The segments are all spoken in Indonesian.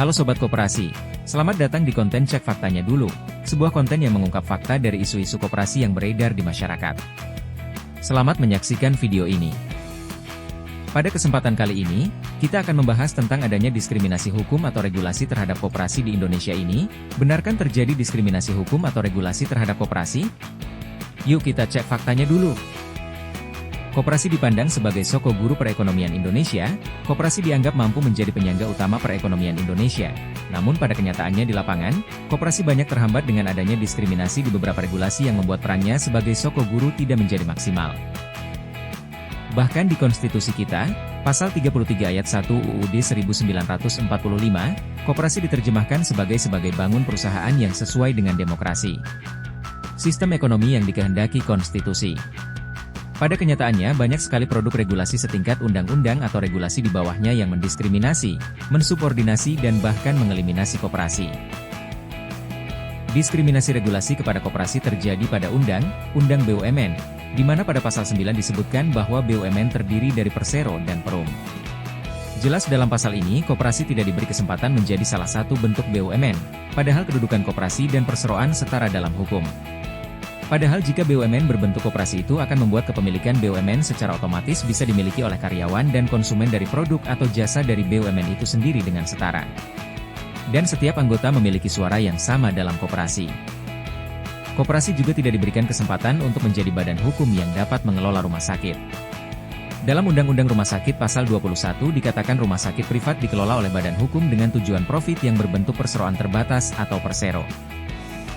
Halo Sobat Koperasi, selamat datang di konten Cek Faktanya Dulu, sebuah konten yang mengungkap fakta dari isu-isu koperasi yang beredar di masyarakat. Selamat menyaksikan video ini. Pada kesempatan kali ini, kita akan membahas tentang adanya diskriminasi hukum atau regulasi terhadap koperasi di Indonesia ini. Benarkah terjadi diskriminasi hukum atau regulasi terhadap koperasi? Yuk kita cek faktanya dulu. Koperasi dipandang sebagai soko guru perekonomian Indonesia. Koperasi dianggap mampu menjadi penyangga utama perekonomian Indonesia. Namun pada kenyataannya di lapangan, koperasi banyak terhambat dengan adanya diskriminasi di beberapa regulasi yang membuat perannya sebagai soko guru tidak menjadi maksimal. Bahkan di konstitusi kita, pasal 33 ayat 1 UUD 1945, koperasi diterjemahkan sebagai bangun perusahaan yang sesuai dengan demokrasi. Sistem ekonomi yang dikehendaki konstitusi. Pada kenyataannya banyak sekali produk regulasi setingkat undang-undang atau regulasi di bawahnya yang mendiskriminasi, mensubordinasi dan bahkan mengeliminasi koperasi. Diskriminasi regulasi kepada koperasi terjadi pada Undang-Undang BUMN, di mana pada pasal 9 disebutkan bahwa BUMN terdiri dari persero dan perum. Jelas dalam pasal ini koperasi tidak diberi kesempatan menjadi salah satu bentuk BUMN, padahal kedudukan koperasi dan perseroan setara dalam hukum. Padahal jika BUMN berbentuk koperasi itu akan membuat kepemilikan BUMN secara otomatis bisa dimiliki oleh karyawan dan konsumen dari produk atau jasa dari BUMN itu sendiri dengan setara. Dan setiap anggota memiliki suara yang sama dalam koperasi. Koperasi juga tidak diberikan kesempatan untuk menjadi badan hukum yang dapat mengelola rumah sakit. Dalam Undang-Undang Rumah Sakit pasal 21 dikatakan rumah sakit privat dikelola oleh badan hukum dengan tujuan profit yang berbentuk perseroan terbatas atau persero.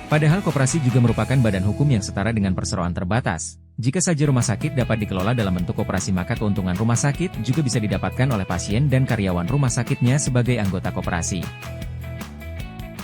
Padahal koperasi juga merupakan badan hukum yang setara dengan perseroan terbatas. Jika saja rumah sakit dapat dikelola dalam bentuk koperasi maka keuntungan rumah sakit juga bisa didapatkan oleh pasien dan karyawan rumah sakitnya sebagai anggota koperasi.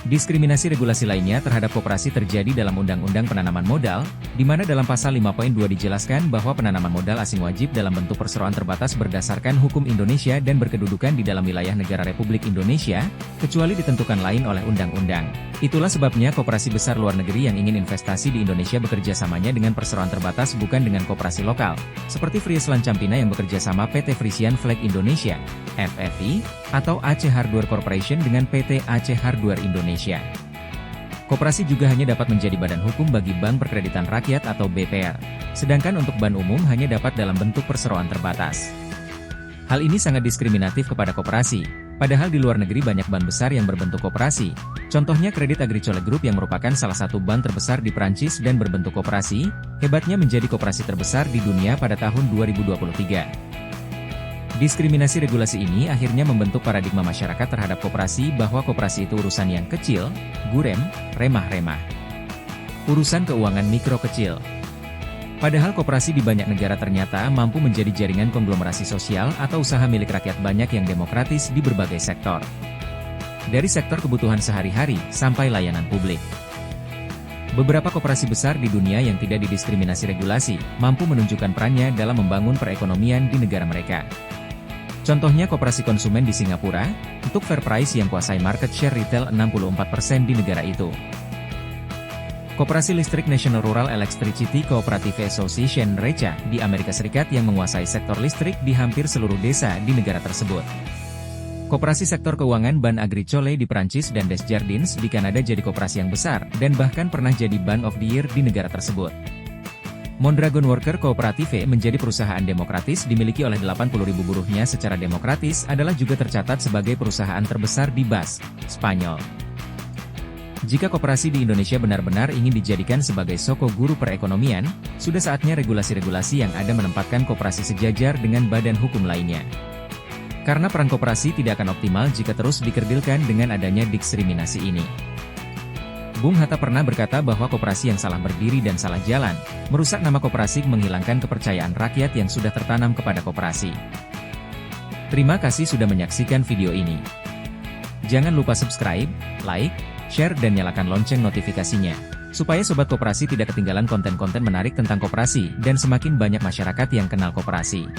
Diskriminasi regulasi lainnya terhadap koperasi terjadi dalam Undang-Undang Penanaman Modal, di mana dalam pasal 5.2 dijelaskan bahwa penanaman modal asing wajib dalam bentuk perseroan terbatas berdasarkan hukum Indonesia dan berkedudukan di dalam wilayah negara Republik Indonesia, kecuali ditentukan lain oleh undang-undang. Itulah sebabnya koperasi besar luar negeri yang ingin investasi di Indonesia bekerja samanya dengan perseroan terbatas bukan dengan koperasi lokal, seperti Friesland Campina yang bekerja sama PT Frisian Flag Indonesia, FFI, atau Aceh Hardware Corporation dengan PT Aceh Hardware Indonesia. Koperasi juga hanya dapat menjadi badan hukum bagi Bank Perkreditan Rakyat atau BPR, sedangkan untuk bank umum hanya dapat dalam bentuk perseroan terbatas. Hal ini sangat diskriminatif kepada koperasi, padahal di luar negeri banyak bank besar yang berbentuk koperasi. Contohnya Credit Agricole Group yang merupakan salah satu bank terbesar di Prancis dan berbentuk koperasi, hebatnya menjadi koperasi terbesar di dunia pada tahun 2023. Diskriminasi regulasi ini akhirnya membentuk paradigma masyarakat terhadap koperasi bahwa koperasi itu urusan yang kecil, gurem, remah-remah. Urusan keuangan mikro kecil. Padahal koperasi di banyak negara ternyata mampu menjadi jaringan konglomerasi sosial atau usaha milik rakyat banyak yang demokratis di berbagai sektor. Dari sektor kebutuhan sehari-hari sampai layanan publik. Beberapa koperasi besar di dunia yang tidak didiskriminasi regulasi, mampu menunjukkan perannya dalam membangun perekonomian di negara mereka. Contohnya koperasi konsumen di Singapura, untuk Fairprice yang kuasai market share retail 64% di negara itu. Koperasi listrik National Rural Electricity Cooperative Association (RECA) di Amerika Serikat yang menguasai sektor listrik di hampir seluruh desa di negara tersebut. Koperasi sektor keuangan Bank Agricole di Prancis dan Desjardins di Kanada jadi koperasi yang besar dan bahkan pernah jadi Bank of the Year di negara tersebut. Mondragon Worker Cooperative menjadi perusahaan demokratis dimiliki oleh 80.000 buruhnya secara demokratis adalah juga tercatat sebagai perusahaan terbesar di Basque, Spanyol. Jika koperasi di Indonesia benar-benar ingin dijadikan sebagai soko guru perekonomian, sudah saatnya regulasi-regulasi yang ada menempatkan koperasi sejajar dengan badan hukum lainnya. Karena peran koperasi tidak akan optimal jika terus dikerdilkan dengan adanya diskriminasi ini. Bung Hatta pernah berkata bahwa koperasi yang salah berdiri dan salah jalan, merusak nama koperasi menghilangkan kepercayaan rakyat yang sudah tertanam kepada koperasi. Terima kasih sudah menyaksikan video ini. Jangan lupa subscribe, like, share dan nyalakan lonceng notifikasinya, supaya Sobat Koperasi tidak ketinggalan konten-konten menarik tentang koperasi dan semakin banyak masyarakat yang kenal koperasi.